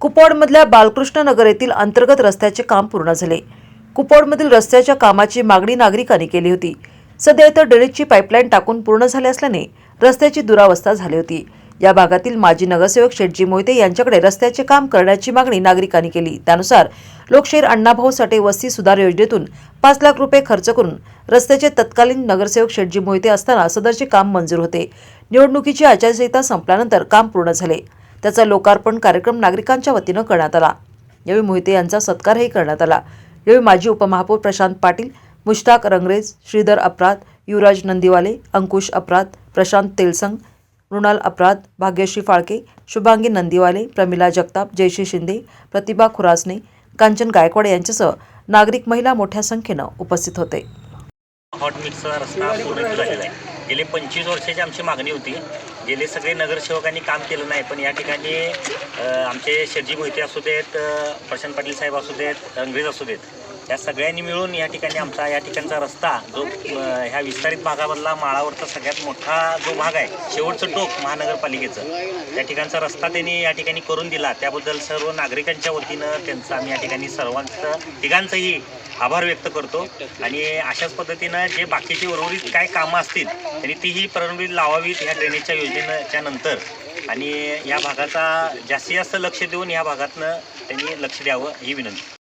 कुपवाडमधल्या बालकृष्ण नगर येथील अंतर्गत रस्त्याचे काम पूर्ण झाले। कुपवाडमधील रस्त्याच्या कामाची मागणी नागरिकांनी केली होती। सध्या इथं ड्रेनेजची पाईपलाईन टाकून पूर्ण झाले असल्याने रस्त्याची दुरावस्था झाली होती। या भागातील माजी नगरसेवक शेटजी मोहिते यांच्याकडे रस्त्याचे काम करण्याची मागणी नागरिकांनी केली। त्यानुसार लोकशाहीर अण्णाभाऊ साठे वस्ती सुधार योजनेतून 5 लाख रुपये खर्च करून रस्त्याचे तत्कालीन नगरसेवक शेटजी मोहिते असताना सदरचे काम मंजूर होते। निवडणुकीची आचारसंहिता संपल्यानंतर काम पूर्ण झाले। त्याचा लोकार्पण कार्यक्रम नागरिकांच्या वतीने करण्यात आला। यावेळी मोहिते यांचा सत्कारही करण्यात आला। यावेळी माजी उपमहापौर प्रशांत पाटील, मुश्ताक रंगरेज, श्रीधर अपराध, युवराज नंदीवाले, अंकुश अपराध, प्रशांत तेलसंग, मृणाल अपराध, भाग्यश्री फाळके, शुभांगी नंदीवाले, प्रमिला जगताप, जयश्री शिंदे, प्रतिभा खुरासने, कांचन गायकवाड यांच्यासह नागरिक महिला मोठ्या संख्येने उपस्थित होते। हॉट मिक्सचा रस्ता पूर्ण झालेला आहे। गेले 25 वर्षाची आमची मागणी होती। गेले सगळे नगरसेवकांनी काम केलं नाही, पण या ठिकाणी आमचे शेटजी मोहिते असू देत, प्रशांत पाटील साहेब असू देत, अंग्रेज असू देत, या सगळ्यांनी मिळून या ठिकाणी आमचा या ठिकाणचा रस्ता जो ह्या विस्तारित भागामधला माळावरचा सगळ्यात मोठा जो भाग आहे, शेवटचं टोक महानगरपालिकेचं, त्या ठिकाणचा रस्ता त्यांनी या ठिकाणी करून दिला। त्याबद्दल सर्व नागरिकांच्या वतीनं त्यांचं आम्ही या ठिकाणी सर्वांचं तिघांचंही आभार व्यक्त करतो। आणि अशाच पद्धतीनं जे बाकीची उर्वरित काय कामं असतील त्यांनी तीही प्रलंबित लावावीत ह्या ड्रेनेजच्या योजनेच्या नंतर, आणि या भागाचा जास्तीत जास्त लक्ष देऊन या भागातनं त्यांनी लक्ष द्यावं ही विनंती।